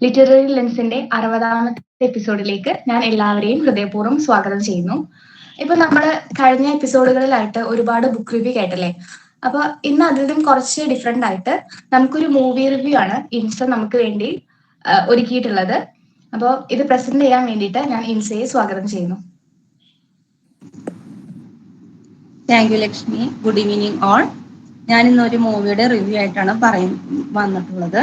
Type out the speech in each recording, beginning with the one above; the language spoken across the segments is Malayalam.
ലിറ്റററി ലെൻസിന്റെ 60ാമത്തെ എപ്പിസോഡിലേക്ക് ഞാൻ എല്ലാവരെയും ഹൃദയപൂർവ്വം സ്വാഗതം ചെയ്യുന്നു. ഇപ്പൊ നമ്മള് കഴിഞ്ഞ എപ്പിസോഡുകളിലായിട്ട് ഒരുപാട് ബുക്ക് റിവ്യൂ കേട്ടല്ലേ. അപ്പൊ ഇന്ന് അതിലും കുറച്ച് ഡിഫറെന്റ് ആയിട്ട് നമുക്കൊരു മൂവി റിവ്യൂ ആണ് ഇൻസ നമുക്ക് വേണ്ടി ഒരുക്കിയിട്ടുള്ളത്. അപ്പോൾ ഇത് പ്രസന്റ് ചെയ്യാൻ വേണ്ടിയിട്ട് ഞാൻ ഇൻസയെ സ്വാഗതം ചെയ്യുന്നു. Thank you Lakshmi. Good evening all. ഞാൻ ഇന്നൊരു മൂവിയുടെ റിവ്യൂ ആയിട്ടാണ് വന്നിട്ടുള്ളത്.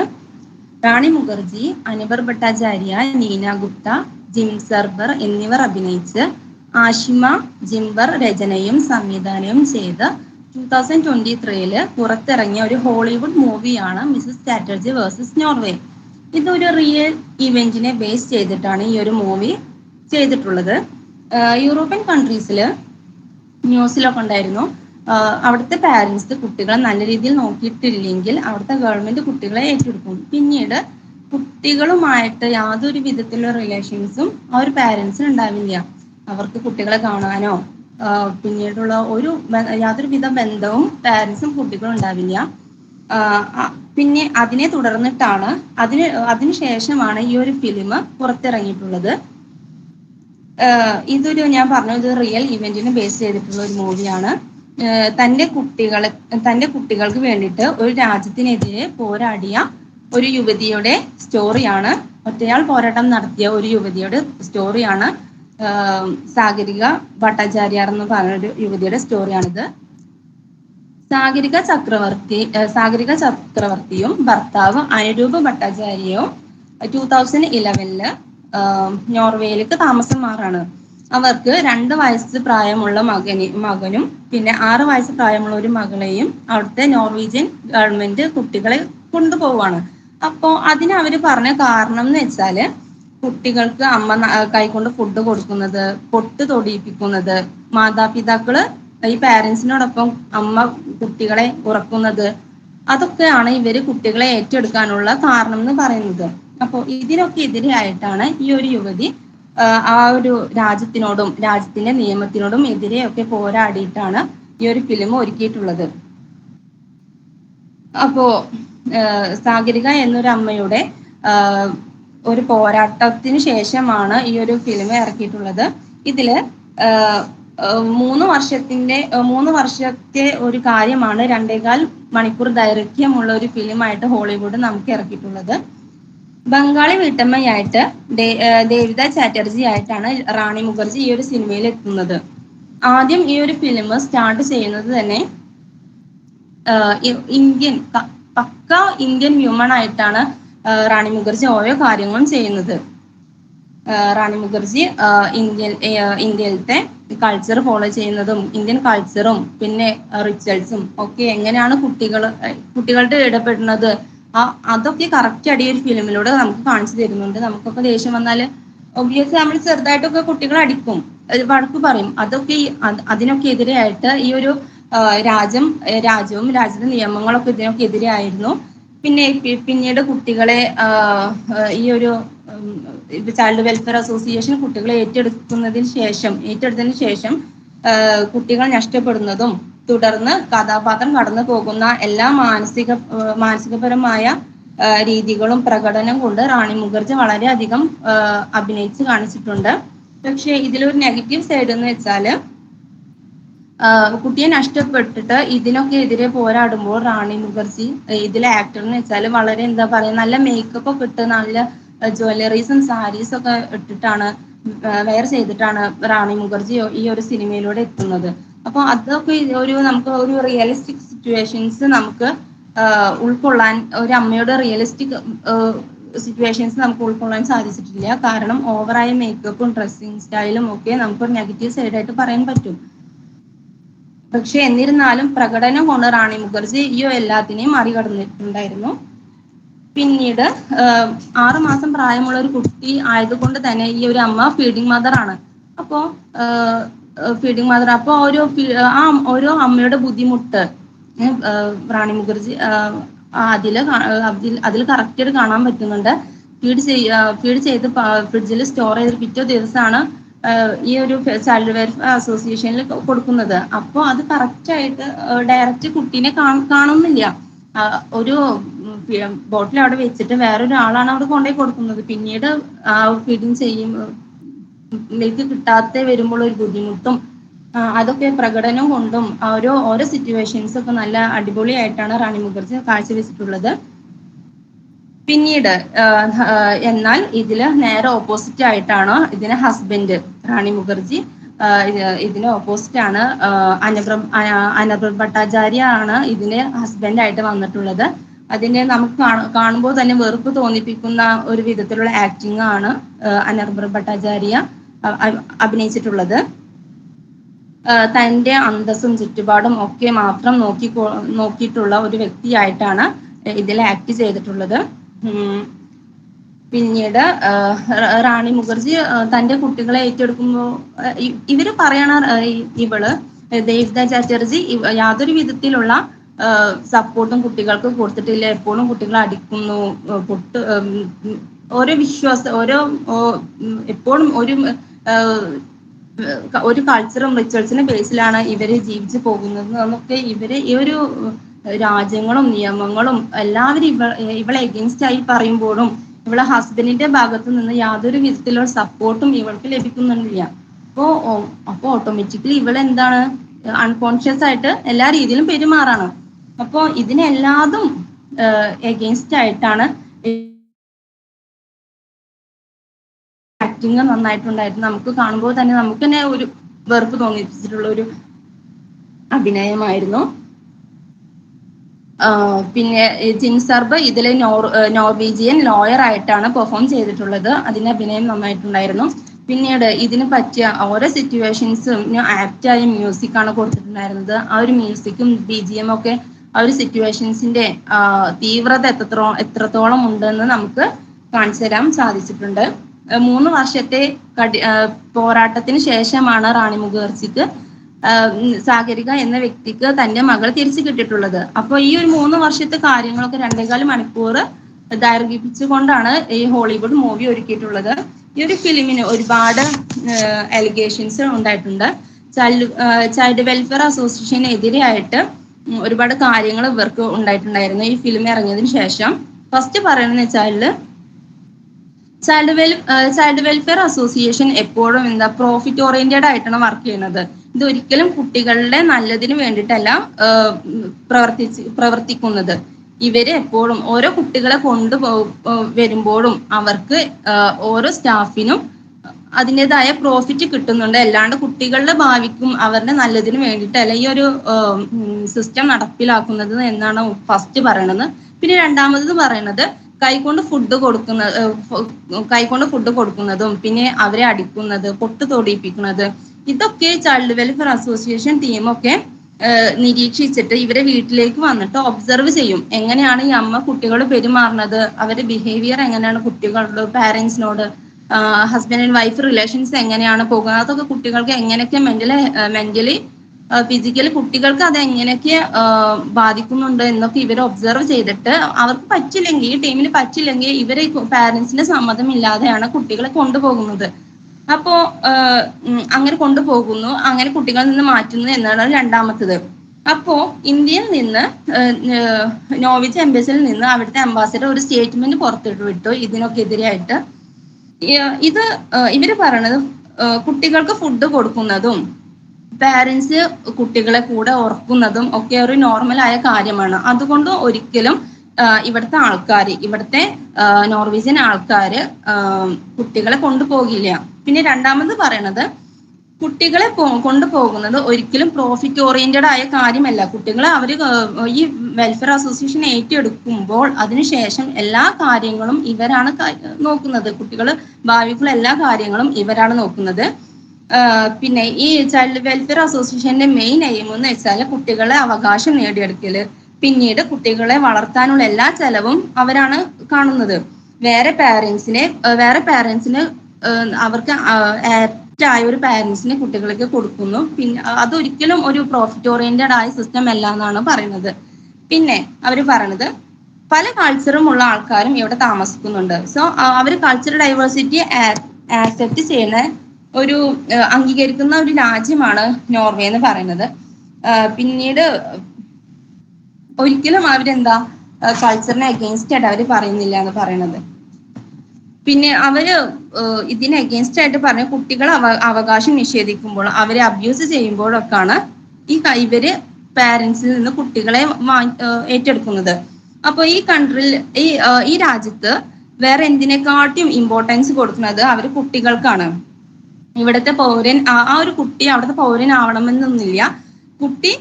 റാണി മുഖർജി, അനിബർ ഭട്ടാചാര്യ, നീന ഗുപ്ത, ജിം സർബർ എന്നിവർ അഭിനയിച്ച് ആഷിമ ജിംബർ രചനയും സംവിധാനവും ചെയ്ത് 2023 പുറത്തിറങ്ങിയ ഒരു ഹോളിവുഡ് മൂവിയാണ് മിസസ് ചാറ്റർജി വേഴ്സസ് നോർവേ. ഇതൊരു റിയൽ ഇവന്റിനെ ബേസ് ചെയ്തിട്ടാണ് ഈ ഒരു മൂവി ചെയ്തിട്ടുള്ളത്. യൂറോപ്യൻ കൺട്രീസിൽ ന്യൂസിലൊക്കെ ഉണ്ടായിരുന്നു, അവിടുത്തെ പാരൻസ് കുട്ടികളെ നല്ല രീതിയിൽ നോക്കിയിട്ടില്ലെങ്കിൽ അവിടുത്തെ ഗവൺമെന്റ് കുട്ടികളെ ഏറ്റെടുക്കും. പിന്നീട് കുട്ടികളുമായിട്ട് യാതൊരു വിധത്തിലുള്ള റിലേഷൻസും ആ ഒരു പാരൻസിന് ഉണ്ടാവില്ല. അവർക്ക് കുട്ടികളെ കാണാനോ പിന്നീടുള്ള യാതൊരു വിധ ബന്ധവും പാരൻസും കുട്ടികളും ഉണ്ടാവില്ല. പിന്നെ അതിനെ തുടർന്നിട്ടാണ് അതിനുശേഷമാണ് ഈ ഒരു ഫിലിം പുറത്തിറങ്ങിയിട്ടുള്ളത്. ഞാൻ പറഞ്ഞ ഇത് റിയൽ ഇവന്റിനെ ബേസ് ചെയ്തിട്ടുള്ള ഒരു മൂവിയാണ്. തന്റെ കുട്ടികൾക്ക് വേണ്ടിയിട്ട് ഒരു രാജ്യത്തിനെതിരെ പോരാടിയ ഒരു യുവതിയുടെ സ്റ്റോറിയാണ്, ഒറ്റയാൾ പോരാട്ടം നടത്തിയ ഒരു യുവതിയുടെ സ്റ്റോറിയാണ്. സാഗരിക ഭട്ടാചാര്യ എന്ന് പറഞ്ഞൊരു യുവതിയുടെ സ്റ്റോറിയാണിത്. സാഗരിക ചക്രവർത്തിയും ഭർത്താവ് അനുരൂപ് ഭട്ടാചാര്യയും 2011 നോർവേയിലേക്ക് താമസം മാറാണ്. അവർക്ക് 2 വയസ്സ് പ്രായമുള്ള മകനും പിന്നെ 6 വയസ്സ് പ്രായമുള്ള ഒരു മകളെയും അവിടുത്തെ നോർവീജിയൻ ഗവൺമെന്റ് കുട്ടികളെ കൊണ്ടുപോവാണ്. അപ്പോൾ അതിന് അവര് പറഞ്ഞ കാരണം എന്ന് വെച്ചാല് കുട്ടികൾക്ക് അമ്മ കൈകൊണ്ട് ഫുഡ് കൊടുക്കുന്നത്, പൊട്ട് തൊടിയിപ്പിക്കുന്നത്, മാതാപിതാക്കള് ഈ പാരൻസിനോടൊപ്പം അമ്മ കുട്ടികളെ ഉറക്കുന്നത്, അതൊക്കെയാണ് ഇവര് കുട്ടികളെ ഏറ്റെടുക്കാനുള്ള കാരണം എന്ന് പറയുന്നത്. അപ്പോൾ ഇതിനൊക്കെ എതിരെയായിട്ടാണ് ഈ ഒരു യുവതി ആ ഒരു രാജ്യത്തിനോടും രാജ്യത്തിന്റെ നിയമത്തിനോടും എതിരെയൊക്കെ പോരാടിയിട്ടാണ് ഈ ഒരു ഫിലിം ഒരുക്കിയിട്ടുള്ളത്. അപ്പോ സാഗരിക എന്നൊരു അമ്മയുടെ ഒരു പോരാട്ടത്തിന് ശേഷമാണ് ഈ ഒരു ഫിലിം ഇറക്കിയിട്ടുള്ളത്. ഇതില് 3 വർഷത്തെ ഒരു കാര്യമാണ് 2.25 മണിക്കൂർ ദൈർഘ്യമുള്ള ഒരു ഫിലിമായിട്ട് ഹോളിവുഡ് നമുക്ക് ഇറക്കിയിട്ടുള്ളത്. ബംഗാളി വീട്ടമ്മയായിട്ട് ദേവിക ചാറ്റർജി ആയിട്ടാണ് റാണി മുഖർജി ഈ ഒരു സിനിമയിൽ എത്തുന്നത്. ആദ്യം ഈ ഒരു ഫിലിം സ്റ്റാർട്ട് ചെയ്യുന്നത് തന്നെ പക്ക ഇന്ത്യൻ വ്യൂമൺ ആയിട്ടാണ് റാണി മുഖർജി ഓരോ കാര്യങ്ങളും ചെയ്യുന്നത്. റാണി മുഖർജി ഇന്ത്യയിലത്തെ കൾച്ചർ ഫോളോ ചെയ്യുന്നതും ഇന്ത്യൻ കൾച്ചറും പിന്നെ റിച്വൽസും ഒക്കെ എങ്ങനെയാണ് കുട്ടികളുടെ ഇടപെടുന്നത് അതൊക്കെ കറക്റ്റ് ആയിട്ട് ഈ ഒരു ഫിലിമിലൂടെ നമുക്ക് കാണിച്ചു തരുന്നുണ്ട്. നമുക്കൊക്കെ ദേഷ്യം വന്നാല് ഒബ്വിയസ്ലി നമ്മൾ ചെറുതായിട്ടൊക്കെ കുട്ടികളെ അടിക്കും, വഴക്ക് പറയും. അതിനൊക്കെ എതിരെയായിട്ട് ഈ ഒരു രാജ്യവും രാജ്യത്തെ നിയമങ്ങളൊക്കെ ഇതിനൊക്കെ എതിരെയായിരുന്നു. പിന്നീട് കുട്ടികളെ ഈ ഒരു ചൈൽഡ് വെൽഫെയർ അസോസിയേഷൻ കുട്ടികളെ ഏറ്റെടുത്തതിന് ശേഷം കുട്ടികൾ നഷ്ടപ്പെടുന്നതും തുടർന്ന് കഥാപാത്രം കടന്നു പോകുന്ന എല്ലാ മാനസികപരമായ രീതികളും പ്രകടനം കൊണ്ട് റാണി മുഖർജി വളരെയധികം അഭിനയിച്ച് കാണിച്ചിട്ടുണ്ട്. പക്ഷെ ഇതിലൊരു നെഗറ്റീവ് സൈഡ് എന്ന് വെച്ചാല് കുട്ടിയെ നഷ്ടപ്പെട്ടിട്ട് ഇതിനൊക്കെ എതിരെ പോരാടുമ്പോൾ റാണി മുഖർജി ഇതിലെ ആക്ടർ എന്ന് വെച്ചാൽ വളരെ നല്ല മേക്കപ്പ് ഒക്കെ ഇട്ട് നല്ല ജ്വല്ലറീസും സാരീസും ഒക്കെ ഇട്ടിട്ടാണ് വെയർ ചെയ്തിട്ടാണ് റാണി മുഖർജി ഈ ഒരു സിനിമയിലൂടെ എത്തുന്നത്. അപ്പോൾ അതൊക്കെ നമുക്ക് ഒരു റിയലിസ്റ്റിക് സിറ്റുവേഷൻസ് നമുക്ക് ഉൾക്കൊള്ളാൻ, ഒരു അമ്മയുടെ റിയലിസ്റ്റിക് സിറ്റുവേഷൻസ് നമുക്ക് ഉൾക്കൊള്ളാൻ സാധിച്ചിട്ടില്ല. കാരണം ഓവറായ മേക്കപ്പും ഡ്രസ്സിങ് സ്റ്റൈലും ഒക്കെ നമുക്കൊരു നെഗറ്റീവ് സൈഡായിട്ട് പറയാൻ പറ്റും. പക്ഷെ എന്നിരുന്നാലും പ്രകടനം കൊണ്ട് റാണി മുഖർജി ഈ എല്ലാത്തിനെയും മറികടന്നിട്ടുണ്ടായിരുന്നു. പിന്നീട് 6 മാസം പ്രായമുള്ള ഒരു കുട്ടി ആയതുകൊണ്ട് തന്നെ ഈ ഒരു അമ്മ ഫീഡിങ് മദർ ആണ്. അപ്പോൾ ഓരോ അമ്മയുടെ ബുദ്ധിമുട്ട് റാണി മുഖർജി അതിൽ കറക്റ്റായിട്ട് കാണാൻ പറ്റുന്നുണ്ട്. ഫീഡ് ചെയ്ത് ഫ്രിഡ്ജിൽ സ്റ്റോർ ചെയ്ത് പിറ്റേ ദിവസമാണ് ഈ ഒരു ചൈൽഡ് വെൽഫെയർ അസോസിയേഷനിൽ കൊടുക്കുന്നത്. അപ്പോൾ അത് കറക്റ്റായിട്ട് ഡയറക്റ്റ് കുട്ടീനെ കാണുന്നില്ല. ഒരു ബോട്ടിൽ അവിടെ വെച്ചിട്ട് വേറൊരാളാണ് അവിടെ കൊണ്ടുപോയി കൊടുക്കുന്നത്. പിന്നീട് ആ ഫീഡിങ് ചെയ്യും മിൽക്ക് കിട്ടാതെ വരുമ്പോൾ ഒരു ബുദ്ധിമുട്ടും അതൊക്കെ പ്രകടനം കൊണ്ടും ഓരോ സിറ്റുവേഷൻസ് ഒക്കെ നല്ല അടിപൊളിയായിട്ടാണ് റാണി മുഖർജി കാഴ്ചവെച്ചിട്ടുള്ളത്. പിന്നീട് എന്നാൽ ഇതില് നേരെ ഓപ്പോസിറ്റ് ആയിട്ടാണ് ഇതിന് ഹസ്ബൻഡ് റാണി മുഖർജി ഇതിന് ഓപ്പോസിറ്റ് ആണ്. അനബർ ഭട്ടാചാര്യ ആണ് ഇതിന് ഹസ്ബൻഡ് ആയിട്ട് വന്നിട്ടുള്ളത്. അതിനെ നമുക്ക് കാണുമ്പോൾ തന്നെ വെറുപ്പ് തോന്നിപ്പിക്കുന്ന ഒരു വിധത്തിലുള്ള ആക്ടിംഗ് ആണ് അനർബർ ഭട്ടാചാര്യ അഭിനയിച്ചിട്ടുള്ളത്. തൻ്റെ അന്തസ്സും ചുറ്റുപാടും ഒക്കെ മാത്രം നോക്കിയിട്ടുള്ള ഒരു വ്യക്തിയായിട്ടാണ് ഇതിൽ ആക്ട് ചെയ്തിട്ടുള്ളത്. പിന്നീട് റാണി മുഖർജി തൻ്റെ കുട്ടികളെ ഏറ്റെടുക്കുമ്പോൾ ഇവര് പറയണ ഇവള് ദേവിക ചാറ്റർജി യാതൊരു വിധത്തിലുള്ള സപ്പോർട്ടും കുട്ടികൾക്ക് കൊടുത്തിട്ടില്ല. എപ്പോഴും കുട്ടികളെ അടിക്കുന്നു, എപ്പോഴും ഒരു കൾച്ചറും റിച്വൽസിന്റെ ബേസിലാണ് ഇവര് ജീവിച്ചു പോകുന്നത് എന്നൊക്കെ ഇവര് ഈ ഒരു രാജ്യങ്ങളും നിയമങ്ങളും എല്ലാവരും ഇവളെ എഗെയിൻസ്റ്റ് ആയി പറയുമ്പോഴും ഇവളെ ഹസ്ബൻഡിന്റെ ഭാഗത്ത് നിന്ന് യാതൊരു വിധത്തിലുള്ള സപ്പോർട്ടും ഇവൾക്ക് ലഭിക്കുന്നില്ല. അപ്പോ ഓട്ടോമാറ്റിക്കലി ഇവളെന്താണ് അൺകോൺഷ്യസ് ആയിട്ട് എല്ലാ രീതിയിലും പെരുമാറാണ്. അപ്പോ ഇതിനെല്ലാതും എഗെയിൻസ്റ്റ് ആയിട്ടാണ് ആക്ടിങ് നന്നായിട്ടുണ്ടായിരുന്നു. നമുക്ക് കാണുമ്പോൾ തന്നെ നമുക്ക് തന്നെ ഒരു വെറുപ്പ് തോന്നിപ്പിച്ചിട്ടുള്ള ഒരു അഭിനയമായിരുന്നു. പിന്നെ ജിം സർബ് ഇതിലെ നോർവീജിയൻ ലോയർ ആയിട്ടാണ് പെർഫോം ചെയ്തിട്ടുള്ളത്. അതിന്റെ അഭിനയം നന്നായിട്ടുണ്ടായിരുന്നു. പിന്നീട് ഇതിന് പറ്റിയ ഓരോ സിറ്റുവേഷൻസും ആപ്റ്റായ മ്യൂസിക് ആണ് കൊടുത്തിട്ടുണ്ടായിരുന്നത്. ആ ഒരു മ്യൂസിക്കും BGM ഒക്കെ ആ ഒരു സിറ്റുവേഷൻസിന്റെ തീവ്രത എത്രത്തോളം ഉണ്ടെന്ന് നമുക്ക് കാണിച്ചു തരാൻ സാധിച്ചിട്ടുണ്ട്. 3 വർഷത്തെ പോരാട്ടത്തിന് ശേഷമാണ് റാണി മുഖർജിക്ക് സാഗരിക എന്ന വ്യക്തിക്ക് തന്റെ മകൾ തിരിച്ചു കിട്ടിയിട്ടുള്ളത്. അപ്പൊ ഈ ഒരു 3 വർഷത്തെ കാര്യങ്ങളൊക്കെ 2.25 മണിക്കൂർ ദൈർഘിപ്പിച്ചുകൊണ്ടാണ് ഈ ഹോളിവുഡ് മൂവി ഒരുക്കിയിട്ടുള്ളത്. ഈ ഒരു ഫിലിമിന് ഒരുപാട് അലിഗേഷൻസ് ഉണ്ടായിട്ടുണ്ട്. ചൈൽഡ് വെൽഫെയർ അസോസിയേഷനെതിരെയായിട്ട് ഒരുപാട് കാര്യങ്ങൾ ഇവർക്ക് ഉണ്ടായിട്ടുണ്ടായിരുന്നു ഈ ഫിലിം ഇറങ്ങിയതിനു ശേഷം. ഫസ്റ്റ് പറയണെന്ന് വെച്ചാൽ ചൈൽഡ് വെൽഫെയർ അസോസിയേഷൻ എപ്പോഴും പ്രോഫിറ്റ് ഓറിയന്റഡ് ആയിട്ടാണ് വർക്ക് ചെയ്യുന്നത്. ഇത് ഒരിക്കലും കുട്ടികളുടെ നല്ലതിന് വേണ്ടിയിട്ടല്ല പ്രവർത്തിക്കുന്നത്. ഇവര് എപ്പോഴും ഓരോ കുട്ടികളെ വരുമ്പോഴും അവർക്ക് ഓരോ സ്റ്റാഫിനും അതിൻ്റെതായ പ്രോഫിറ്റ് കിട്ടുന്നുണ്ട്. അല്ലാണ്ട് കുട്ടികളുടെ ഭാവിക്കും അവരുടെ നല്ലതിന് വേണ്ടിയിട്ടല്ല ഈ ഒരു സിസ്റ്റം നടപ്പിലാക്കുന്നത് എന്നാണ് ഫസ്റ്റ് പറയണത്. പിന്നെ രണ്ടാമത് പറയണത് കൈകൊണ്ട് ഫുഡ് കൊടുക്കുന്നതും പിന്നെ അവരെ അടിക്കുന്നത്, പൊട്ട് തൊടിയിപ്പിക്കുന്നത്, ഇതൊക്കെ ചൈൽഡ് വെൽഫെയർ അസോസിയേഷൻ ടീമൊക്കെ നിരീക്ഷിച്ചിട്ട് ഇവരെ വീട്ടിലേക്ക് വന്നിട്ട് ഒബ്സർവ് ചെയ്യും. എങ്ങനെയാണ് ഈ അമ്മ കുട്ടികളോട് പെരുമാറുന്നത്, അവരുടെ ബിഹേവിയർ എങ്ങനെയാണ്, കുട്ടികളോട് പാരന്റ്സിനോട് ഹസ്ബൻഡ് ആൻഡ് വൈഫ് റിലേഷൻസ് എങ്ങനെയാണ് പോകുന്നത്, അതൊക്കെ കുട്ടികൾക്ക് എങ്ങനെയൊക്കെ മെന്റലി ഫിസിക്കലി കുട്ടികൾക്ക് അത് എങ്ങനെയൊക്കെ ബാധിക്കുന്നുണ്ട് എന്നൊക്കെ ഇവർ ഒബ്സർവ് ചെയ്തിട്ട് അവർക്ക് പറ്റില്ലെങ്കിൽ, ഈ ടീമിന് പറ്റില്ലെങ്കിൽ ഇവരെ പാരന്റ്സിന്റെ സമ്മതമില്ലാതെയാണ് കുട്ടികളെ കൊണ്ടുപോകുന്നത്. അപ്പോ അങ്ങനെ കൊണ്ടുപോകുന്നു, അങ്ങനെ കുട്ടികളിൽ നിന്ന് മാറ്റുന്നു എന്നാണ് രണ്ടാമത്തത്. അപ്പോ ഇന്ത്യയിൽ നിന്ന് നോർവിച്ച് എംബസിയിൽ നിന്ന് അവിടുത്തെ അംബാസിഡർ ഒരു സ്റ്റേറ്റ്മെന്റ് പുറത്തിട്ട് വിട്ടു ഇതിനൊക്കെ എതിരായിട്ട്. ഇവര് പറയണത് കുട്ടികൾക്ക് ഫുഡ് കൊടുക്കുന്നതും പാരന്റ്സ് കുട്ടികളെ കൂടെ ഓർക്കുന്നതും ഒക്കെ ഒരു നോർമലായ കാര്യമാണ്. അതുകൊണ്ട് ഒരിക്കലും ഇവിടുത്തെ നോർവീജിയൻ ആൾക്കാര് കുട്ടികളെ കൊണ്ടുപോകില്ല. പിന്നെ രണ്ടാമത് പറയണത് കുട്ടികളെ കൊണ്ടുപോകുന്നത് ഒരിക്കലും പ്രോഫിറ്റ് ഓറിയന്റഡ് ആയ കാര്യമല്ല. കുട്ടികളെ അവര് ഈ വെൽഫെയർ അസോസിയേഷൻ ഏറ്റെടുക്കുമ്പോൾ അതിനുശേഷം എല്ലാ കാര്യങ്ങളും ഇവരാണ് നോക്കുന്നത്. കുട്ടികൾ ഭാവിക്കുള്ള എല്ലാ കാര്യങ്ങളും ഇവരാണ് നോക്കുന്നത്. പിന്നെ ഈ ചൈൽഡ് വെൽഫെയർ അസോസിയേഷന്റെ മെയിൻ എയിം എന്ന് വെച്ചാൽ കുട്ടികളെ അവകാശം നേടിയെടുക്കല്, പിന്നീട് കുട്ടികളെ വളർത്താനുള്ള എല്ലാ ചെലവും അവരാണ് കാണുന്നത്. വേറെ പാരന്റ്സിന് അവർക്ക് ആയ ഒരു പാരന്റ്സിനെ കുട്ടികൾക്ക് കൊടുക്കുന്നു. പിന്നെ അതൊരിക്കലും ഒരു പ്രോഫിറ്റ് ഓറിയന്റഡ് ആയ സിസ്റ്റം അല്ല എന്നാണ് പറയുന്നത്. പിന്നെ അവര് പറയണത് പല കൾച്ചറും ഉള്ള ആൾക്കാരും ഇവിടെ താമസിക്കുന്നുണ്ട്. സോ അവർ കൾച്ചറൽ ഡൈവേഴ്സിറ്റി ആക്സെപ്റ്റ് ചെയ്യുന്ന അംഗീകരിക്കുന്ന ഒരു രാജ്യമാണ് നോർവേ എന്ന് പറയുന്നത്. പിന്നീട് ഒരിക്കലും കൾച്ചറിന് അഗെയിൻസ്റ്റ് ആയിട്ട് അവർ പറയുന്നില്ല എന്ന് പറയുന്നത്. പിന്നെ അവര് ഇതിന് അഗെയിൻസ്റ്റ് ആയിട്ട് പറഞ്ഞ കുട്ടികൾ അവകാശം നിഷേധിക്കുമ്പോൾ, അവരെ അബ്യൂസ് ചെയ്യുമ്പോഴൊക്കെയാണ് ഇവര് പാരന്റ്സിൽ നിന്ന് കുട്ടികളെ ഏറ്റെടുക്കുന്നത്. അപ്പോൾ ഈ കൺട്രിയിൽ ഈ രാജ്യത്ത് വേറെ എന്തിനെക്കാട്ടിയും ഇമ്പോർട്ടൻസ് കൊടുക്കുന്നത് അവർ കുട്ടികൾക്കാണ്. ഇവിടുത്തെ പൗരൻ ആ ഒരു കുട്ടി അവിടുത്തെ പൗരനാവണമെന്നൊന്നുമില്ല. കുട്ടി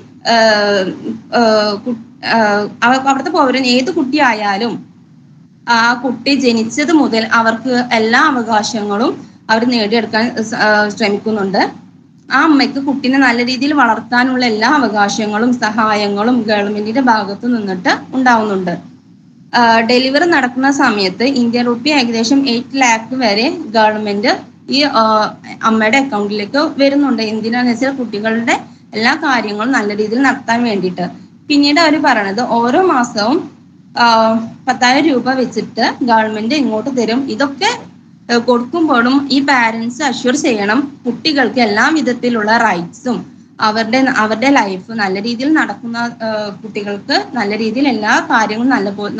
അവിടുത്തെ പൗരൻ ഏത് കുട്ടിയായാലും ആ കുട്ടി ജനിച്ചത് മുതൽ അവർക്ക് എല്ലാ അവകാശങ്ങളും അവർ നേടിയെടുക്കാൻ ശ്രമിക്കുന്നുണ്ട്. ആ അമ്മയ്ക്ക് കുട്ടീനെ നല്ല രീതിയിൽ വളർത്താനുള്ള എല്ലാ അവകാശങ്ങളും സഹായങ്ങളും ഗവൺമെന്റിന്റെ ഭാഗത്തു നിന്നിട്ട് ഉണ്ടാവുന്നുണ്ട്. ഡെലിവറി നടക്കുന്ന സമയത്ത് ഇന്ത്യൻ റുപ്പി ഏകദേശം 8 lakh വരെ ഗവൺമെന്റ് ഈ അമ്മയുടെ അക്കൗണ്ടിലേക്ക് വരുന്നുണ്ട്. എന്തിനാന്ന് വെച്ചാൽ കുട്ടികളുടെ എല്ലാ കാര്യങ്ങളും നല്ല രീതിയിൽ നടത്താൻ വേണ്ടിയിട്ട്. പിന്നീട് അവർ പറയണത് ഓരോ മാസവും 10,000 രൂപ വെച്ചിട്ട് ഗവൺമെന്റ് ഇങ്ങോട്ട് തരും. ഇതൊക്കെ കൊടുക്കുമ്പോഴും ഈ പാരന്റ്സ് അഷ്യൂർ ചെയ്യണം കുട്ടികൾക്ക് എല്ലാ വിധത്തിലുള്ള റൈറ്റ്സും അവരുടെ ലൈഫ് നല്ല രീതിയിൽ നടക്കുന്ന കുട്ടികൾക്ക് നല്ല രീതിയിൽ എല്ലാ കാര്യങ്ങളും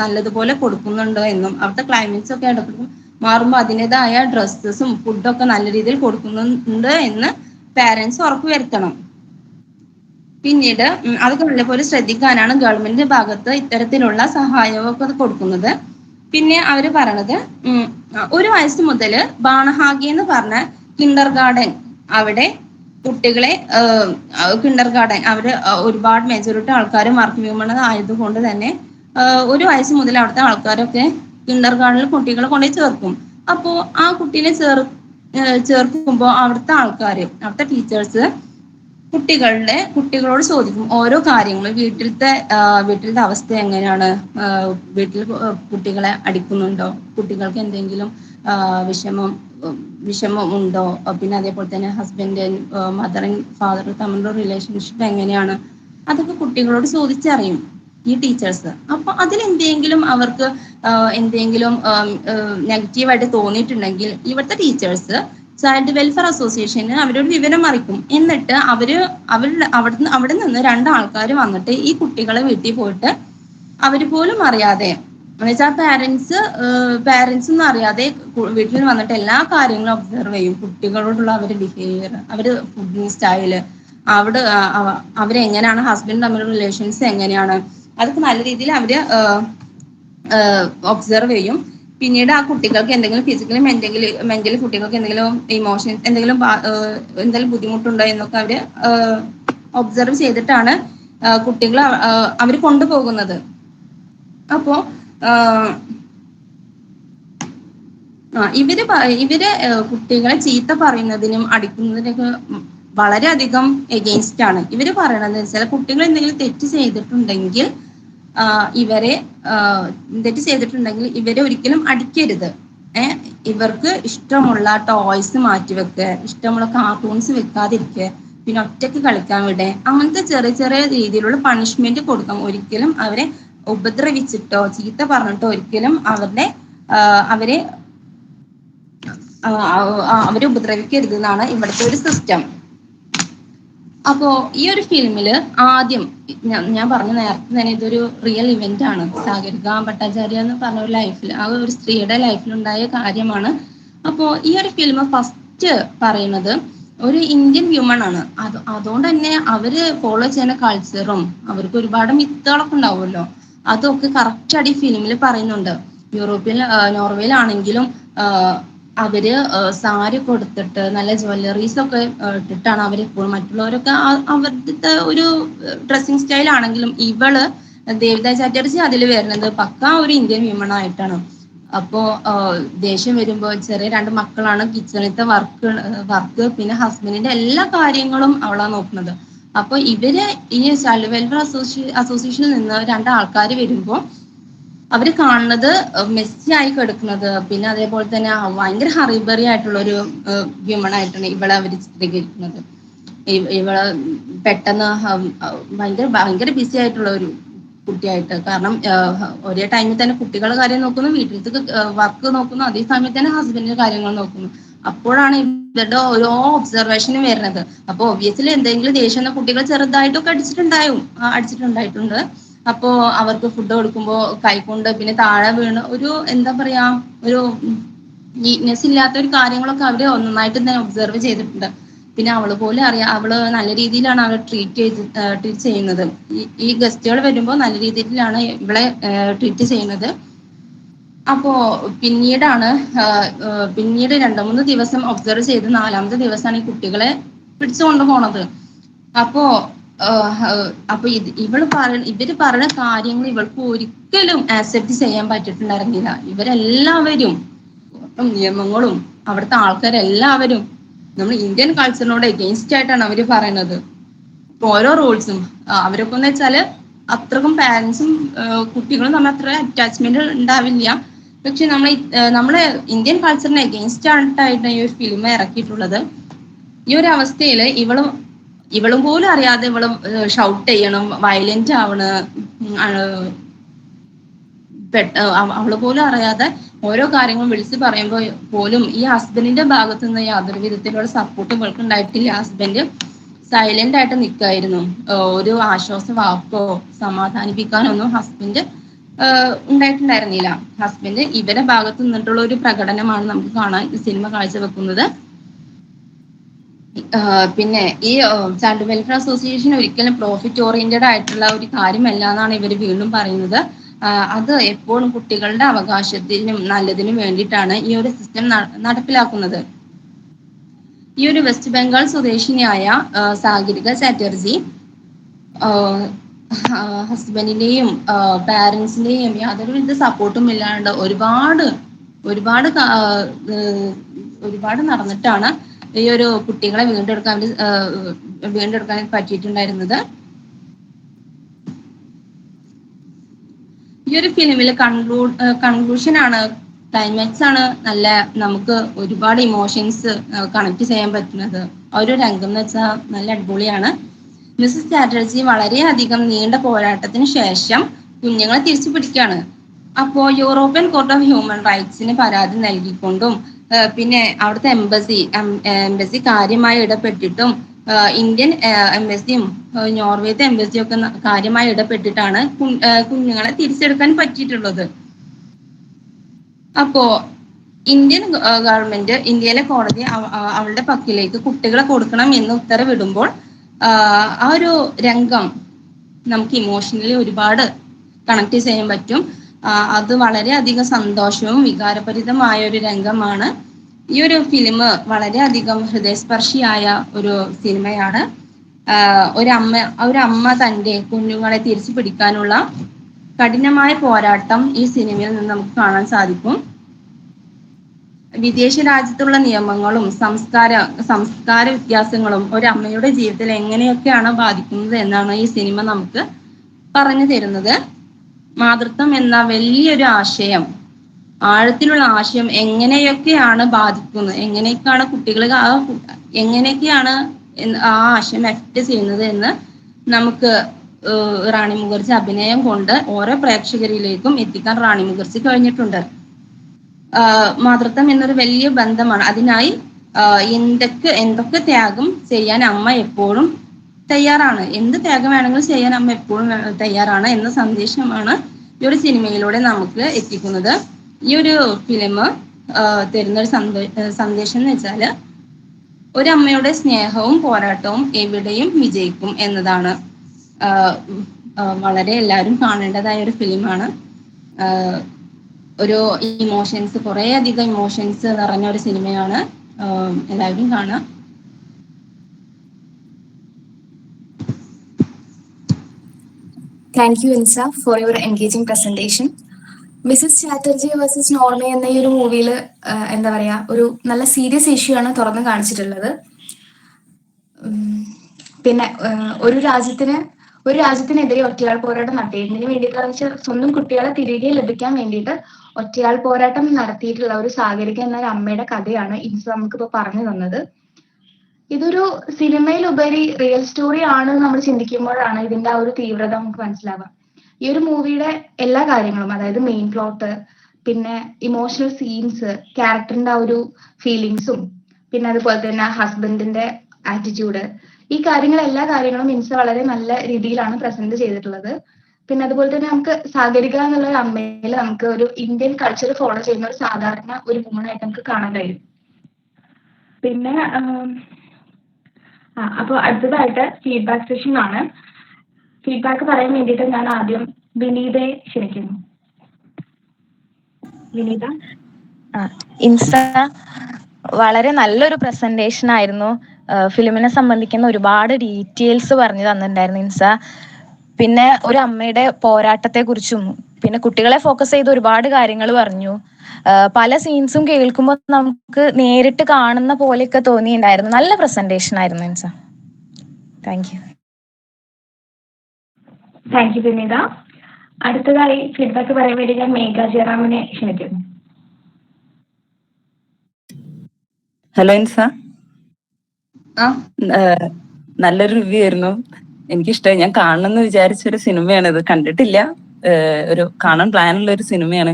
നല്ലതുപോലെ കൊടുക്കുന്നുണ്ടോ എന്നും, അവിടുത്തെ ക്ലൈമറ്റ്സ് ഒക്കെ ഇടയ്ക്ക് മാറുമ്പോൾ അതിൻ്റെതായ ഡ്രസ്സസും ഫുഡൊക്കെ നല്ല രീതിയിൽ കൊടുക്കുന്നുണ്ട് എന്ന് പാരന്റ്സ് ഉറപ്പുവരുത്തണം. പിന്നീട് അതൊക്കെ നല്ലപോലെ ശ്രദ്ധിക്കാനാണ് ഗവൺമെന്റിന്റെ ഭാഗത്ത് ഇത്തരത്തിലുള്ള സഹായമൊക്കെ കൊടുക്കുന്നത്. പിന്നെ അവർ പറയണത് 1 വയസ്സ് മുതൽ ബാണഹാഗി എന്ന് പറഞ്ഞ കിൻഡർ ഗാർഡൻ, അവിടെ കുട്ടികളെ കിൻഡർ ഗാർഡൻ അവര് ഒരുപാട് മെജോറിറ്റി ആൾക്കാരും വർക്ക് വ്യൂമൺ ആയതുകൊണ്ട് തന്നെ 1 വയസ്സ് മുതൽ അവിടുത്തെ ആൾക്കാരൊക്കെ കിൻഡർ ഗാർഡനിൽ കുട്ടികളെ കൊണ്ടുപോയി ചേർക്കും. അപ്പോൾ ആ കുട്ടീനെ ചേർക്കുമ്പോൾ അവിടുത്തെ അവിടുത്തെ ടീച്ചേഴ്സ് കുട്ടികളോട് ചോദിക്കും ഓരോ കാര്യങ്ങളും. വീട്ടിലത്തെ അവസ്ഥ എങ്ങനെയാണ്, വീട്ടിൽ കുട്ടികളെ അടിക്കുന്നുണ്ടോ, കുട്ടികൾക്ക് എന്തെങ്കിലും വിഷമം ഉണ്ടോ, പിന്നെ അതേപോലെ തന്നെ ഹസ്ബൻഡ് മദർ ആൻഡ് ഫാദർ തമ്മിലുള്ള റിലേഷൻഷിപ്പ് എങ്ങനെയാണ്, അതൊക്കെ കുട്ടികളോട് ചോദിച്ചറിയും ഈ ടീച്ചേഴ്സ്. അപ്പൊ അതിലെന്തെങ്കിലും അവർക്ക് എന്തെങ്കിലും നെഗറ്റീവായിട്ട് തോന്നിയിട്ടുണ്ടെങ്കിൽ ഇവിടുത്തെ ടീച്ചേഴ്സ് ചൈൽഡ് വെൽഫെയർ അസോസിയേഷന് അവരോട് വിവരം അറിയിക്കും. എന്നിട്ട് അവിടെ നിന്ന് 2 ആൾക്കാർ വന്നിട്ട് ഈ കുട്ടികളെ വീട്ടിൽ പോയിട്ട് അവർ പോലും അറിയാതെ, എന്നുവെച്ചാൽ പാരന്റ്സ് ഒന്നും അറിയാതെ വീട്ടിൽ വന്നിട്ട് എല്ലാ കാര്യങ്ങളും ഒബ്സർവ് ചെയ്യും. കുട്ടികളോടുള്ള അവരുടെ ബിഹേവിയർ, അവര് ഫുഡിങ് സ്റ്റൈല്, അവരെങ്ങനെയാണ് ഹസ്ബൻഡ് തമ്മിലുള്ള റിലേഷൻസ് എങ്ങനെയാണ്, അതൊക്കെ നല്ല രീതിയിൽ അവര് ഒബ്സർവ് ചെയ്യും. പിന്നീട് ആ കുട്ടികൾക്ക് എന്തെങ്കിലും ഫിസിക്കലി മെന്റലി കുട്ടികൾക്ക് എന്തെങ്കിലും ഇമോഷൻസ് എന്തെങ്കിലും ബുദ്ധിമുട്ടുണ്ടോ എന്നൊക്കെ അവര് ഒബ്സർവ് ചെയ്തിട്ടാണ് കുട്ടികൾ അവർ കൊണ്ടുപോകുന്നത്. അപ്പോ ഇവര് കുട്ടികളെ ചീത്ത പറയുന്നതിനും അടിക്കുന്നതിനൊക്കെ വളരെയധികം എഗെയിൻസ്റ്റ് ആണ്. ഇവര് പറയണത് വെച്ചാൽ കുട്ടികൾ എന്തെങ്കിലും തെറ്റ് ചെയ്തിട്ടുണ്ടെങ്കിൽ ഇവരെ ഒരിക്കലും അടിക്കരുത്. ഇവർക്ക് ഇഷ്ടമുള്ള ടോയ്സ് മാറ്റിവെക്കുക, ഇഷ്ടമുള്ള കാർട്ടൂൺസ് വെക്കാതിരിക്കുക, പിന്നെ ഒറ്റയ്ക്ക് കളിക്കാൻ വിടുക, അങ്ങനത്തെ ചെറിയ ചെറിയ രീതിയിലുള്ള പണിഷ്മെന്റ് കൊടുക്കാം. ഒരിക്കലും അവരെ ഉപദ്രവിച്ചിട്ടോ ചീത്ത പറഞ്ഞിട്ടോ ഒരിക്കലും അവരെ ഉപദ്രവിക്കരുത് എന്നാണ് ഇവിടുത്തെ ഒരു സിസ്റ്റം. അപ്പോ ഈ ഒരു ഫിലിമില് ആദ്യം ഞാൻ പറഞ്ഞ നേരത്തെ തന്നെ ഇതൊരു റിയൽ ഇവന്റ് ആണ്. സാഗരിക ഭട്ടാചാര്യ എന്ന് പറഞ്ഞ ഒരു ഒരു സ്ത്രീയുടെ ലൈഫിലുണ്ടായ കാര്യമാണ്. അപ്പോ ഈ ഒരു ഫിലിം ഫസ്റ്റ് പറയുന്നത് ഒരു ഇന്ത്യൻ വ്യൂമൺ ആണ്. അതുകൊണ്ട് തന്നെ അവര് ഫോളോ ചെയ്യുന്ന കൾച്ചറും അവർക്ക് ഒരുപാട് മിത്തുകളൊക്കെ ഉണ്ടാവുമല്ലോ, അതൊക്കെ കറക്റ്റ് ആയിട്ട് ഈ ഫിലിമിൽ പറയുന്നുണ്ട്. നോർവേയിലാണെങ്കിലും അവര് സാരി കൊടുത്തിട്ട് നല്ല ജ്വല്ലറീസ് ഒക്കെ ഇട്ടിട്ടാണ് അവരെപ്പോഴും, മറ്റുള്ളവരൊക്കെ അവരുടെ ഒരു ഡ്രസ്സിങ് സ്റ്റൈൽ ആണെങ്കിലും ദേവിക ചാറ്റർജി അതിൽ വരുന്നത് പക്ക ഒരു ഇന്ത്യൻ വ്യൂമൺ ആയിട്ടാണ്. അപ്പോ ദേഷ്യം വരുമ്പോ ചെറിയ 2 മക്കളാണ്, കിച്ചണിലത്തെ വർക്ക് പിന്നെ ഹസ്ബൻഡിന്റെ എല്ലാ കാര്യങ്ങളും അവളാ നോക്കുന്നത്. അപ്പൊ ഇവര് ഈ ചൈൽഡ് വെൽഫെയർ അസോസിയേഷനിൽ നിന്ന് 2 ആൾക്കാർ വരുമ്പോ അവര് കാണുന്നത് മെസ്സി ആയി കിടക്കുന്നത്, പിന്നെ അതേപോലെ തന്നെ ഭയങ്കര ഹറിബറി ആയിട്ടുള്ള ഒരു വ്യൂമൺ ആയിട്ടാണ് ഇവളെ അവര് ചിത്രീകരിക്കുന്നത്. ഇവള് പെട്ടെന്ന് ഭയങ്കര ബിസി ആയിട്ടുള്ള ഒരു കുട്ടിയായിട്ട്, കാരണം ഒരേ ടൈമിൽ തന്നെ കുട്ടികളുടെ കാര്യം നോക്കുന്നു, വീട്ടിലത്തെ വർക്ക് നോക്കുന്നു, അതേ സമയത്ത് തന്നെ ഹസ്ബൻഡിന്റെ കാര്യങ്ങൾ നോക്കുന്നു. അപ്പോഴാണ് ഇവരുടെ ഓരോ ഒബ്സർവേഷനും വരുന്നത്. അപ്പൊ ഒബ്വിയസ്ലി എന്തെങ്കിലും ദേഷ്യം കുട്ടികൾ ചെറുതായിട്ടൊക്കെ അടിച്ചിട്ടുണ്ടായിട്ടുണ്ട്. അപ്പോ അവർക്ക് ഫുഡ് കൊടുക്കുമ്പോൾ കൈകൊണ്ട് പിന്നെ താഴെ വീണ് ഒരു എന്താ പറയാ ഒരു നീറ്റ്നെസ് ഇല്ലാത്ത ഒരു കാര്യങ്ങളൊക്കെ അവര് നന്നായിട്ട് തന്നെ ഒബ്സർവ് ചെയ്തിട്ടുണ്ട്. പിന്നെ അവള് പോലും അവള് നല്ല രീതിയിലാണ് അവളെ ട്രീറ്റ് ചെയ്യുന്നത്. ഈ ഗസ്റ്റുകൾ വരുമ്പോൾ നല്ല രീതിയിലാണ് ഇവളെ ട്രീറ്റ് ചെയ്യുന്നത്. അപ്പോ പിന്നീട് 2-3 ദിവസം ഒബ്സർവ് ചെയ്ത് 4ാമത്തെ ദിവസമാണ് ഈ കുട്ടികളെ പിടിച്ചു കൊണ്ടുപോണത്. അപ്പോ ഇവര് പറഞ്ഞ കാര്യങ്ങൾ ഇവൾക്ക് ഒരിക്കലും ആക്സെപ്റ്റ് ചെയ്യാൻ പറ്റിയിട്ടുണ്ടായിരുന്നില്ല. ഇവരെല്ലാവരും നിയമങ്ങളും അവിടുത്തെ ആൾക്കാരെല്ലാവരും നമ്മൾ ഇന്ത്യൻ കൾച്ചറിനോട് എഗെയിൻസ്റ്റ് ആയിട്ടാണ് അവര് പറയുന്നത്. ഓരോ റൂൾസും അവരൊക്കെ എന്ന് വെച്ചാല് അത്രക്കും പാരന്റ്സും കുട്ടികളും നമ്മൾ അത്ര അറ്റാച്ച്മെന്റ് ഉണ്ടാവില്ല. പക്ഷെ നമ്മളെ ഇന്ത്യൻ കൾച്ചറിന് എഗെയിൻസ്റ്റ് ആയിട്ടാണ് ഈ ഒരു ഫിലിം ഇറക്കിയിട്ടുള്ളത്. ഈ ഒരു അവസ്ഥയില് ഇവളും പോലും അറിയാതെ ഇവളും ഷൗട്ട് ചെയ്യണം, വയലന്റ് ആവണ്, അവള് പോലും അറിയാതെ ഓരോ കാര്യങ്ങളും വിളിച്ച് പറയുമ്പോൾ പോലും ഈ ഹസ്ബൻഡിന്റെ ഭാഗത്തു നിന്ന് യാതൊരു വിധത്തിലുള്ള സപ്പോർട്ടും ഇവൾക്ക് ഉണ്ടായിട്ടില്ല. ഹസ്ബൻഡ് സൈലന്റ് ആയിട്ട് നിൽക്കായിരുന്നു. ഒരു ആശ്വാസ വാക്കോ സമാധാനിപ്പിക്കാനൊന്നും ഹസ്ബൻഡ് ഉണ്ടായിട്ടുണ്ടായിരുന്നില്ല. ഹസ്ബൻഡ് ഇവരുടെ ഭാഗത്ത് നിന്നിട്ടുള്ള ഒരു പ്രകടനമാണ് നമുക്ക് കാണാൻ സിനിമ കാഴ്ചവെക്കുന്നത്. പിന്നെ ഈ ചൈൽഡ് വെൽഫെയർ അസോസിയേഷൻ ഒരിക്കലും പ്രോഫിറ്റ് ഓറിയന്റഡ് ആയിട്ടുള്ള ഒരു കാര്യമല്ല എന്നാണ് ഇവർ വീണ്ടും പറയുന്നത്. അത് എപ്പോഴും കുട്ടികളുടെ അവകാശത്തിനും നല്ലതിനും വേണ്ടിയിട്ടാണ് ഈ ഒരു സിസ്റ്റം നടപ്പിലാക്കുന്നത്. ഈ ഒരു വെസ്റ്റ് ബംഗാൾ സ്വദേശിനിയായ സാഗരിക ചാറ്റർജി ഹസ്ബൻഡിന്റെയും പാരന്റ്സിന്റെയും യാതൊരുവിധ സപ്പോർട്ടും ഇല്ലാണ്ട് ഒരുപാട് നടന്നിട്ടാണ് ഈ ഒരു കുട്ടികളെ വീണ്ടെടുക്കാൻ പറ്റിയിട്ടുണ്ടായിരുന്നത്. ഈ ഒരു ഫിലിമിൽ കൺക്ലൂഷൻ ആണ്, ക്ലൈമാക്സ് ആണ് നല്ല നമുക്ക് ഒരുപാട് ഇമോഷൻസ് കണക്ട് ചെയ്യാൻ പറ്റുന്നത്. ഒരു രംഗം എന്ന് വെച്ചാൽ നല്ല അടിപൊളിയാണ്. മിസസ് ചാറ്റർജി വളരെയധികം നീണ്ട പോരാട്ടത്തിന് ശേഷം കുഞ്ഞുങ്ങളെ തിരിച്ചു പിടിക്കുകയാണ്. അപ്പോൾ യൂറോപ്യൻ കോർട്ട് ഓഫ് ഹ്യൂമൻ റൈറ്റ്സിന് പരാതി നൽകിക്കൊണ്ടും പിന്നെ അവിടുത്തെ എംബസി കാര്യമായി ഇടപെട്ടിട്ടും ഇന്ത്യൻ എംബസിയും നോർവേത്തെ എംബസിയും ഒക്കെ കാര്യമായി ഇടപെട്ടിട്ടാണ് കുഞ്ഞുങ്ങളെ തിരിച്ചെടുക്കാൻ പറ്റിയിട്ടുള്ളത്. അപ്പോ ഇന്ത്യൻ ഗവൺമെന്റ്, ഇന്ത്യയിലെ കോടതി അവളുടെ പക്കലേക്ക് കുട്ടികളെ കൊടുക്കണം എന്ന് ഉത്തരവിടുമ്പോൾ ആ ഒരു രംഗം നമുക്ക് ഇമോഷണലി ഒരുപാട് കണക്ട് ചെയ്യാൻ പറ്റും. അത് വളരെയധികം സന്തോഷവും വികാരഭരിതമായ ഒരു രംഗമാണ്. ഈ ഒരു ഫിലിം വളരെയധികം ഹൃദയസ്പർശിയായ ഒരു സിനിമയാണ്. ഒരമ്മ തൻ്റെ കുഞ്ഞുങ്ങളെ തിരിച്ചു പിടിക്കാനുള്ള കഠിനമായ പോരാട്ടം ഈ സിനിമയിൽ നിന്ന് നമുക്ക് കാണാൻ സാധിക്കും. വിദേശ രാജ്യത്തുള്ള നിയമങ്ങളും സംസ്കാര വ്യത്യാസങ്ങളും ഒരമ്മയുടെ ജീവിതത്തിൽ എങ്ങനെയൊക്കെയാണ് ബാധിക്കുന്നത് എന്നാണ് ഈ സിനിമ നമുക്ക് പറഞ്ഞു തരുന്നത്. മാതൃത്വം എന്ന വലിയൊരു ആശയം, ആഴത്തിലുള്ള ആശയം എങ്ങനെയൊക്കെയാണ് ബാധിക്കുന്നത്, എങ്ങനെയൊക്കെയാണ് കുട്ടികൾ എങ്ങനെയൊക്കെയാണ് ആ ആശയം എഫക്ട് ചെയ്യുന്നത് എന്ന് നമുക്ക് റാണി മുഖർജി അഭിനയം കൊണ്ട് ഓരോ പ്രേക്ഷകരിലേക്കും എത്തിക്കാൻ റാണി മുഖർജി കഴിഞ്ഞിട്ടുണ്ട്. മാതൃത്വം എന്നൊരു വലിയ ബന്ധമാണ്. അതിനായി എന്തൊക്കെ ത്യാഗം ചെയ്യാൻ അമ്മ എപ്പോഴും തയ്യാറാണ്, എന്ത് ത്യാഗം വേണമെങ്കിലും ചെയ്യാൻ അമ്മ എപ്പോഴും തയ്യാറാണ് എന്ന സന്ദേശമാണ് ഈ ഒരു സിനിമയിലൂടെ നമുക്ക് എത്തിക്കുന്നത്. ഈ ഒരു ഫിലിം തരുന്നൊരു സന്ദേശം എന്ന് വെച്ചാൽ ഒരമ്മയുടെ സ്നേഹവും പോരാട്ടവും എവിടെയും വിജയിക്കും എന്നതാണ്. വളരെ എല്ലാവരും കാണേണ്ടതായ ഒരു ഫിലിമാണ്. ഒരു കുറേ അധികം ഇമോഷൻസ് നിറഞ്ഞ ഒരു സിനിമയാണ്. എല്ലാവരും കാണാം. Thank you Insa for your engaging presentation. Mrs Chatterjee versus Norway എന്ന ഈ ഒരു മൂവിയിൽ എന്താ പറയാ, ഒരു നല്ല സീരിയസ് ഇഷ്യൂ ആണ് തുറന്നു കാണിച്ചിട്ടുള്ളത്. പിന്നെ ഒരു രാജ്യത്തിനെതിരെ ഒറ്റയാൾ പോരാട്ടം നടത്തിയതിന് വേണ്ടിയിട്ട് സ്വന്തം കുട്ടികളെ തിരികെ ലഭിക്കാൻ വേണ്ടിയിട്ട് ഒറ്റയാൾ പോരാട്ടം നടത്തിയിട്ടുള്ള ഒരു സാഗരിക എന്ന ഒരു അമ്മയുടെ കഥയാണ് ഇൻസ നമുക്കിപ്പോ പറഞ്ഞു തന്നത്. ഇതൊരു സിനിമയിലുപരി റിയൽ സ്റ്റോറി ആണ് നമ്മൾ ചിന്തിക്കുമ്പോഴാണ് ഇതിന്റെ ആ ഒരു തീവ്രത നമുക്ക് മനസ്സിലാവുക. ഈ ഒരു മൂവിയുടെ എല്ലാ കാര്യങ്ങളും, അതായത് മെയിൻ പ്ലോട്ട്, പിന്നെ ഇമോഷണൽ സീൻസ്, ക്യാരക്ടറിന്റെ ആ ഒരു ഫീലിങ്സും, പിന്നെ അതുപോലെ തന്നെ ഹസ്ബൻഡിന്റെ ആറ്റിറ്റ്യൂഡ്, ഈ എല്ലാ കാര്യങ്ങളും ഇൻസ വളരെ നല്ല രീതിയിലാണ് പ്രസന്റ് ചെയ്തിട്ടുള്ളത്. പിന്നെ അതുപോലെ തന്നെ നമുക്ക് സാഗരിക എന്നുള്ള ഒരു അമ്മയിൽ നമുക്ക് ഒരു ഇന്ത്യൻ കൾച്ചർ ഫോളോ ചെയ്യുന്ന ഒരു സാധാരണ ഒരു വുമണായിട്ട് നമുക്ക് കാണാൻ കഴിയും. പിന്നെ അപ്പോൾ അടുത്തതായിട്ട് ഫീഡ്ബാക്ക് സെഷൻ ആണ്. ഫീഡ്ബാക്ക് പറയാൻ വേണ്ടിയിട്ട് ഞാൻ ആദ്യം വിനീതയെ ക്ഷണിക്കുന്നു. വിനീത. ഇൻസ, വളരെ നല്ലൊരു പ്രസന്റേഷൻ ആയിരുന്നു. ഫിലിമിനെ സംബന്ധിക്കുന്ന ഒരുപാട് ഡീറ്റെയിൽസ് പറഞ്ഞു തന്നിട്ടുണ്ടായിരുന്നു ഇൻസ. പിന്നെ ഒരു അമ്മയുടെ പോരാട്ടത്തെ കുറിച്ചും പിന്നെ കുട്ടികളെ ഫോക്കസ് ചെയ്ത് ഒരുപാട് കാര്യങ്ങൾ പറഞ്ഞു. പല സീൻസും കേൾക്കുമ്പോൾ നമുക്ക് നേരിട്ട് കാണുന്ന പോലെയൊക്കെ തോന്നിയിട്ടുണ്ടായിരുന്നു. നല്ല പ്രസന്റേഷൻ ആയിരുന്നു ഇൻസ. Thank you. താങ്ക് യു വിനീത. അടുത്തതായി ഫീഡ്ബാക്ക് പറയാൻ വേണ്ടി ഞാൻ മേഘ ജയറാമിനെ ക്ഷണിക്കുന്നു. ഹലോ ഇൻസ. നല്ലൊരു റിവ്യൂ ആയിരുന്നു, എനിക്കിഷ്ടമായി. ഞാൻ കാണണമെന്ന് വിചാരിച്ചൊരു സിനിമയാണ് ഇത്, കണ്ടിട്ടില്ല. ഒരു കാണാൻ പ്ലാനുള്ള ഒരു സിനിമയാണ്.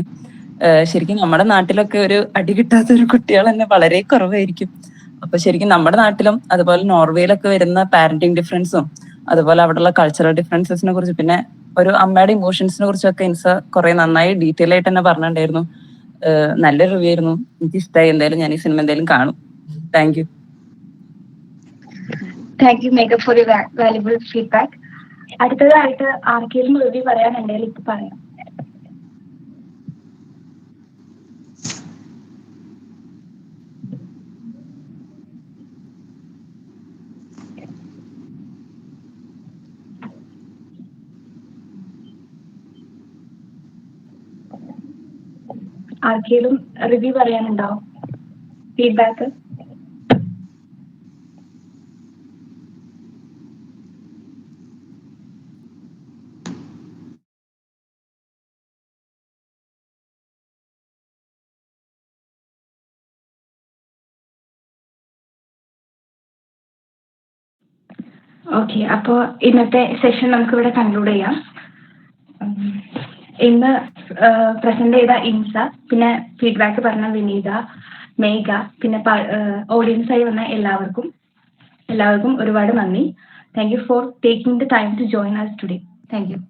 ശരിക്കും നമ്മുടെ നാട്ടിലൊക്കെ ഒരു അടി കിട്ടാത്ത ഒരു കുട്ടികൾ തന്നെ വളരെ കുറവായിരിക്കും. അപ്പൊ ശരിക്കും നമ്മുടെ നാട്ടിലും അതുപോലെ നോർവേയിലൊക്കെ വരുന്ന പാരന്റിങ് ഡിഫറൻസും അതുപോലെ അവിടെയുള്ള കൾച്ചറൽ ഡിഫറൻസസിനെ കുറിച്ച് പിന്നെ ഒരു അമ്മയുടെ ഇമോഷൻസിനെ കുറിച്ചൊക്കെ ഇൻസ കുറെ നന്നായി ഡീറ്റെയിൽ ആയിട്ട് തന്നെ പറഞ്ഞിട്ടുണ്ടായിരുന്നു. നല്ലൊരു റിവ്യൂ ആയിരുന്നു, എനിക്ക് ഇഷ്ടമായി. എന്തായാലും ഞാൻ ഈ സിനിമ എന്തായാലും കാണും. Thank you. Thank you Megha for your valuable feedback. അടുത്തതായിട്ട് ആർക്കെങ്കിലും റിവ്യൂ പറയാനുണ്ടെങ്കിൽ ഇപ്പൊ പറയാം. ആർക്കെങ്കിലും റിവ്യൂ പറയാനുണ്ടോ? ഫീഡ്ബാക്ക്? ഓക്കെ, അപ്പോൾ ഇന്നത്തെ സെഷൻ നമുക്കിവിടെ കൺക്ലൂഡ് ചെയ്യാം. ഇന്ന് പ്രസന്റ് ചെയ്ത ഇൻസ, പിന്നെ ഫീഡ്ബാക്ക് പറഞ്ഞ വിനീത, മേഘ, പിന്നെ ഓഡിയൻസായി വന്ന എല്ലാവർക്കും ഒരുപാട് നന്ദി. Thank you for taking the time to join us today. Thank U.